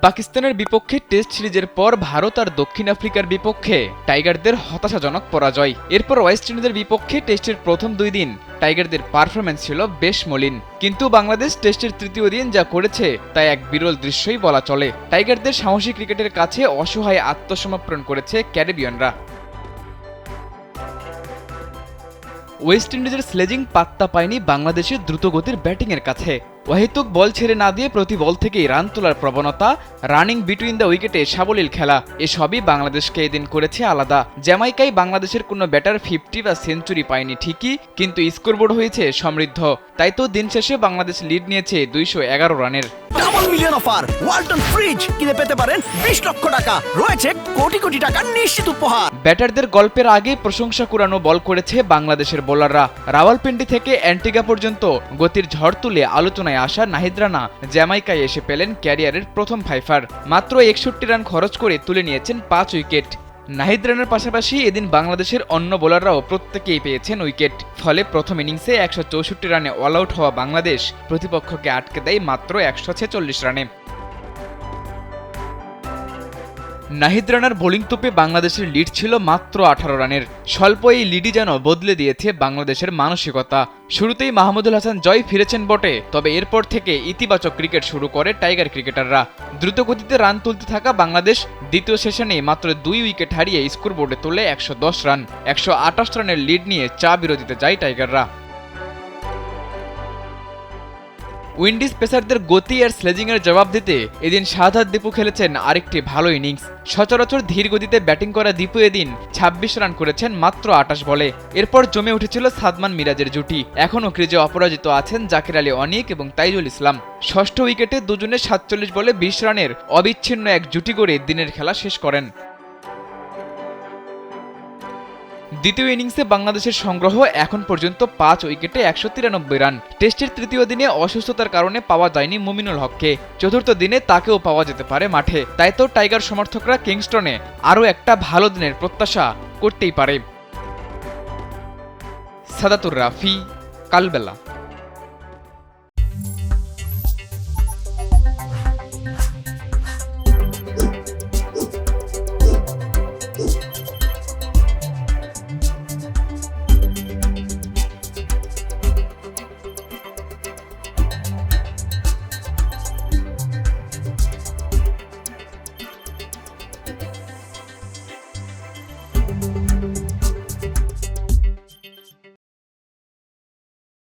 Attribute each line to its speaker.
Speaker 1: পাকিস্তানের বিপক্ষে টেস্ট সিরিজের পর ভারত আর দক্ষিণ আফ্রিকার বিপক্ষে টাইগারদের হতাশাজনক পরাজয়। এরপর ওয়েস্ট ইন্ডিজের বিপক্ষে টেস্টের প্রথম 2 দিন টাইগারদের পারফরম্যান্স ছিল বেশ মলিন, কিন্তু বাংলাদেশ টেস্টের তৃতীয় দিন যা করেছে তা এক বিরল দৃশ্যই বলা চলে। টাইগারদের সাহসী ক্রিকেটের কাছে অসহায় আত্মসমর্পণ করেছে ক্যারিবিয়ানরা। ওয়েস্ট ইন্ডিজের স্লেজিং পাত্তা পায়নি বাংলাদেশের দ্রুতগতির ব্যাটিংয়ের কাছে। অহেতুক বল ছেড়ে না দিয়ে প্রতি বল থেকেই রান তোলার প্রবণতা, রানিং বিটুইন দ্য উইকেটে সাবলীল খেলা, এসবই বাংলাদেশকে এদিন করেছে আলাদা। জ্যামাইকায় বাংলাদেশের কোনো ব্যাটার 50 বা সেঞ্চুরি পায়নি ঠিকই, কিন্তু স্কোরবোর্ড হয়েছে সমৃদ্ধ। তাই তো দিন শেষে বাংলাদেশ লিড নিয়েছে 211 রানের।
Speaker 2: Double million offer Walton fridge কিনে পেতে পারেন 20 লক্ষ টাকা, রয়েছে কোটি কোটি টাকার নিশ্চিত উপহার।
Speaker 1: ব্যাটারদের গল্পের আগে প্রশংসা কুড়ানো বল করেছে বাংলাদেশের বোলাররা। রাওয়ালপিন্ডি থেকে অ্যান্টিগা পর্যন্ত গতির ঝড় তুলে আলোচনায় আসা নাহিদ রানা জ্যামাইকায় এসে পেলেন ক্যারিয়ারের প্রথম ফাইফার। মাত্র 61 রান খরচ করে তুলে নিয়েছেন 5 উইকেট। নাহিদ রানার পাশাপাশি এদিন বাংলাদেশের অন্য বোলাররাও প্রত্যেকেই পেয়েছেন উইকেট। ফলে প্রথম ইনিংসে 164 রানে অল আউট হওয়া বাংলাদেশ প্রতিপক্ষকে আটকে দেয় মাত্র 146 রানে। নাহিদ রানার বোলিং তোপে বাংলাদেশের লিড ছিল মাত্র 18 রানের। স্বল্প এই লিডই যেন বদলে দিয়েছে বাংলাদেশের মানসিকতা। শুরুতেই মাহমুদুল হাসান জয় ফিরেছেন বটে, তবে এরপর থেকে ইতিবাচক ক্রিকেট শুরু করে টাইগার ক্রিকেটাররা। দ্রুতগতিতে রান তুলতে থাকা বাংলাদেশ দ্বিতীয় সেশনে মাত্র 2 উইকেট হারিয়ে স্কোরবোর্ডে তোলে 110 রান। 128 রানের লিড নিয়ে চা বিরতিতে যায় টাইগাররা। উইন্ডিজ পেসারদের গতি আর স্লেজিংয়ের জবাব দিতে এদিন শাহাদাত দীপু খেলেছেন আরেকটি ভালো ইনিংস। সচরাচর ধীর গতিতে ব্যাটিং করা দীপু এদিন 26 রান করেছেন মাত্র 28 বলে। এরপর জমে উঠেছিল সাদমান মিরাজের জুটি। এখনও ক্রিজে অপরাজিত আছেন জাকির আলী অনিক এবং তাইজুল ইসলাম। ষষ্ঠ উইকেটে দুজনে 47 বলে 20 রানের অবিচ্ছিন্ন এক জুটি গড়ে দিনের খেলা শেষ করেন। দ্বিতীয় ইনিংসে বাংলাদেশের সংগ্রহ এখন পর্যন্ত 5 উইকেটে 193 রান। টেস্টের তৃতীয় দিনে অসুস্থতার কারণে পাওয়া যায়নি মুমিনুল হককে। চতুর্থ দিনে তাকেও পাওয়া যেতে পারে মাঠে। তাই তো টাইগার সমর্থকরা কিংস্টনে আরও একটা ভালো দিনের প্রত্যাশা করতেই পারে। সাদাতুর রাফি, কালবেলা।